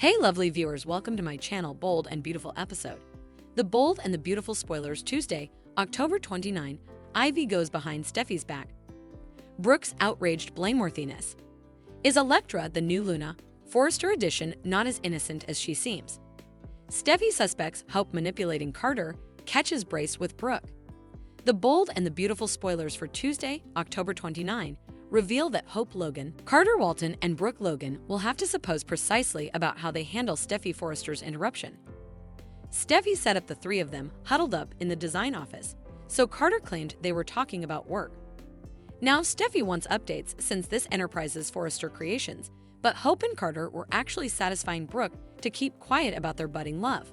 Hey lovely viewers, welcome to my channel Bold and Beautiful episode. The Bold and the Beautiful spoilers Tuesday, October 29, Ivy goes behind Steffy's back. Brooke's outraged blameworthiness. Is Electra, the new Luna, Forrester edition, not as innocent as she seems? Steffy suspects Hope manipulating Carter, catches brace with Brooke. The Bold and the Beautiful spoilers for Tuesday, October 29, reveal that Hope Logan, Carter Walton, and Brooke Logan will have to suppose precisely about how they handle Steffy Forrester's interruption. Steffy set up the three of them huddled up in the design office, so Carter claimed they were talking about work. Now Steffy wants updates since this enterprises Forrester creations, but Hope and Carter were actually satisfying Brooke to keep quiet about their budding love.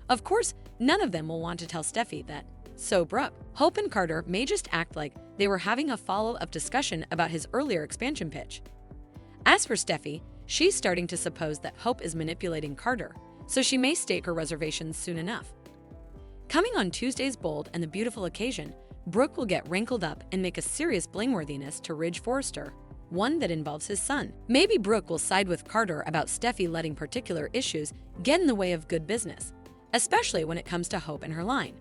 Of course, none of them will want to tell Steffy that. So Brooke, Hope, and Carter may just act like they were having a follow-up discussion about his earlier expansion pitch. As for Steffy, she's starting to suppose that Hope is manipulating Carter, so she may state her reservations soon enough. Coming on Tuesday's Bold and the Beautiful occasion, Brooke will get wrinkled up and make a serious blameworthiness to Ridge Forrester, one that involves his son. Maybe Brooke will side with Carter about Steffy letting particular issues get in the way of good business, especially when it comes to Hope and her line.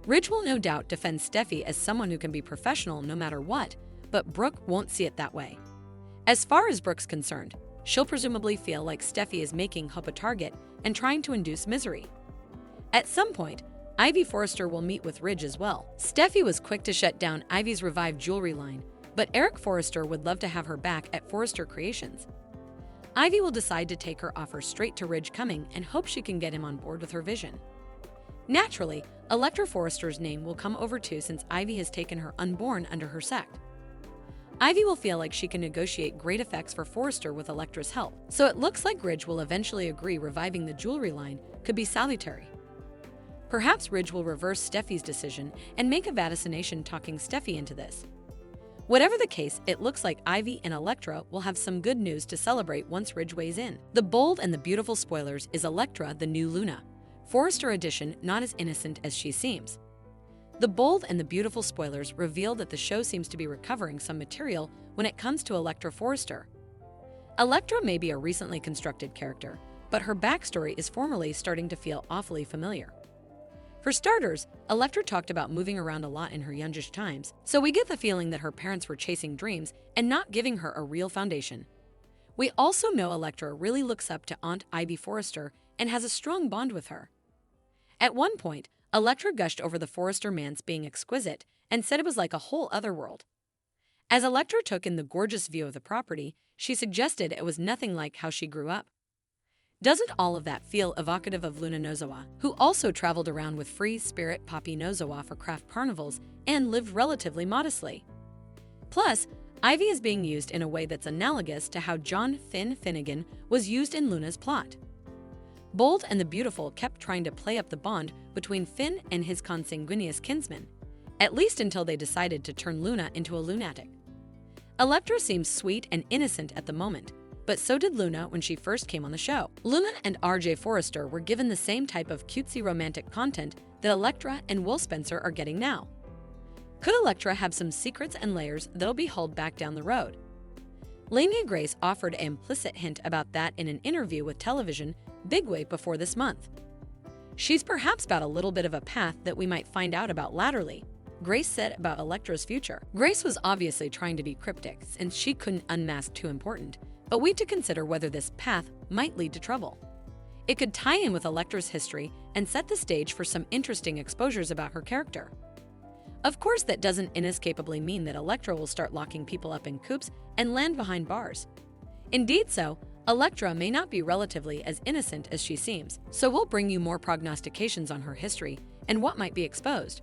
Ridge will no doubt defend Steffy as someone who can be professional no matter what, but Brooke won't see it that way. As far as Brooke's concerned, she'll presumably feel like Steffy is making Hope a target and trying to induce misery. At some point, Ivy Forrester will meet with Ridge as well. Steffy was quick to shut down Ivy's revived jewelry line, but Eric Forrester would love to have her back at Forrester Creations. Ivy will decide to take her offer straight to Ridge coming and hope she can get him on board with her vision. Naturally, Electra Forrester's name will come over too since Ivy has taken her unborn under her sect. Ivy will feel like she can negotiate great effects for Forrester with Electra's help, so it looks like Ridge will eventually agree reviving the jewelry line could be salutary. Perhaps Ridge will reverse Steffy's decision and make a vaticination talking Steffy into this. Whatever the case, it looks like Ivy and Electra will have some good news to celebrate once Ridge weighs in. The Bold and the Beautiful spoilers is Electra, the new Luna, Forrester edition, not as innocent as she seems. The Bold and the Beautiful spoilers reveal that the show seems to be recovering some material when it comes to Electra Forrester. Electra may be a recently constructed character, but her backstory is formally starting to feel awfully familiar. For starters, Electra talked about moving around a lot in her youngish times, so we get the feeling that her parents were chasing dreams and not giving her a real foundation. We also know Electra really looks up to Aunt Ivy Forrester and has a strong bond with her. At one point, Electra gushed over the Forrester manse being exquisite and said it was like a whole other world. As Electra took in the gorgeous view of the property, she suggested it was nothing like how she grew up. Doesn't all of that feel evocative of Luna Nozawa, who also traveled around with free spirit Poppy Nozawa for craft carnivals and lived relatively modestly? Plus, Ivy is being used in a way that's analogous to how John Finn Finnegan was used in Luna's plot. Bold and the Beautiful kept trying to play up the bond between Finn and his consanguineous kinsman, at least until they decided to turn Luna into a lunatic. Electra seems sweet and innocent at the moment, but so did Luna when she first came on the show. Luna and RJ Forrester were given the same type of cutesy romantic content that Electra and Will Spencer are getting now. Could Electra have some secrets and layers that'll be held back down the road? Lamia Grace offered an implicit hint about that in an interview with television Bigwig before this month. She's perhaps about a little bit of a path that we might find out about latterly, Grace said about Electra's future. Grace was obviously trying to be cryptic since she couldn't unmask Too Important, but we had to consider whether this path might lead to trouble. It could tie in with Electra's history and set the stage for some interesting exposures about her character. Of course, that doesn't inescapably mean that Electra will start locking people up in coops and land behind bars. Indeed so, Electra may not be relatively as innocent as she seems, so we'll bring you more prognostications on her history and what might be exposed.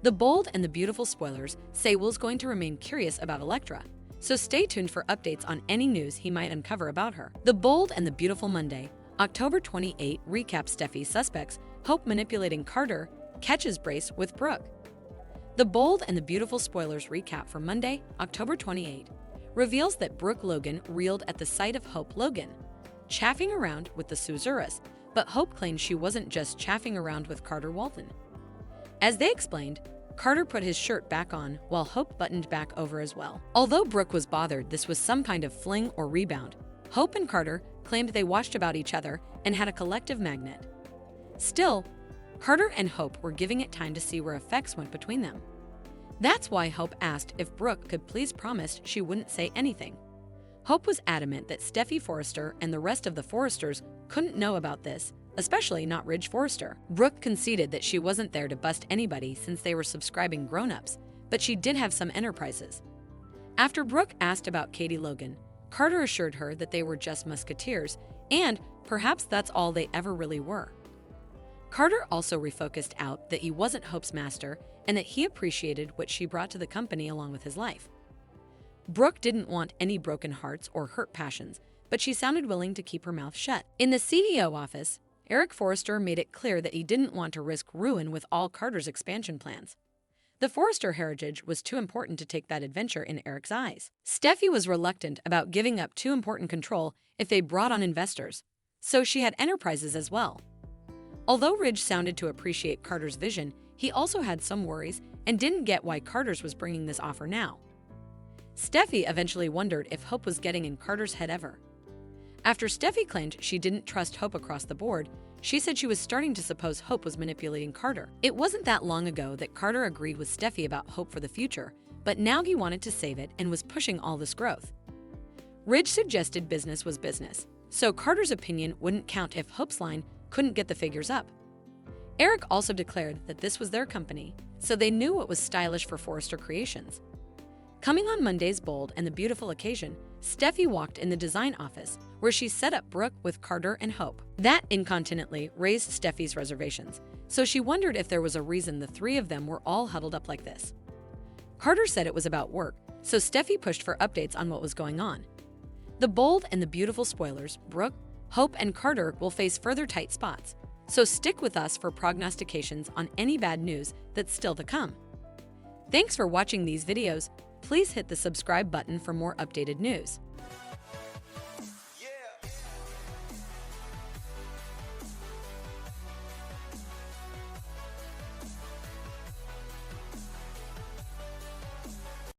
The Bold and the Beautiful spoilers say Will's going to remain curious about Electra, so stay tuned for updates on any news he might uncover about her. The Bold and the Beautiful Monday, October 28 recaps Steffy suspects Hope manipulating Carter, catches brace with Brooke. The Bold and the Beautiful spoilers recap for Monday, October 28, reveals that Brooke Logan reeled at the sight of Hope Logan, chaffing around with the Susurrus, but Hope claimed she wasn't just chaffing around with Carter Walton. As they explained, Carter put his shirt back on while Hope buttoned back over as well. Although Brooke was bothered this was some kind of fling or rebound, Hope and Carter claimed they watched about each other and had a collective magnet. Still, Carter and Hope were giving it time to see where effects went between them. That's why Hope asked if Brooke could please promise she wouldn't say anything. Hope was adamant that Steffy Forrester and the rest of the Forresters couldn't know about this, especially not Ridge Forrester. Brooke conceded that she wasn't there to bust anybody since they were subscribing grown-ups, but she did have some enterprises. After Brooke asked about Katie Logan, Carter assured her that they were just musketeers, and perhaps that's all they ever really were. Carter also refocused out that he wasn't Hope's master and that he appreciated what she brought to the company along with his life. Brooke didn't want any broken hearts or hurt passions, but she sounded willing to keep her mouth shut. In the CDO office, Eric Forrester made it clear that he didn't want to risk ruin with all Carter's expansion plans. The Forrester heritage was too important to take that adventure in Eric's eyes. Steffy was reluctant about giving up too important control if they brought on investors, so she had enterprises as well. Although Ridge sounded to appreciate Carter's vision, he also had some worries and didn't get why Carter's was bringing this offer now. Steffy eventually wondered if Hope was getting in Carter's head ever. After Steffy claimed she didn't trust Hope across the board, she said she was starting to suppose Hope was manipulating Carter. It wasn't that long ago that Carter agreed with Steffy about Hope for the future, but now he wanted to save it and was pushing all this growth. Ridge suggested business was business, so Carter's opinion wouldn't count if Hope's line couldn't get the figures up. Eric also declared that this was their company, so they knew what was stylish for Forrester Creations. Coming on Monday's bold and the beautiful occasion, Steffy walked in the design office, where she set up Brooke with Carter and Hope. That incontinently raised Steffy's reservations, so she wondered if there was a reason the three of them were all huddled up like this. Carter said it was about work, so Steffy pushed for updates on what was going on. The bold and the beautiful spoilers, Brooke, Hope, and Carter will face further tight spots, so stick with us for prognostications on any bad news that's still to come. Thanks for watching these videos. Please hit the subscribe button for more updated news.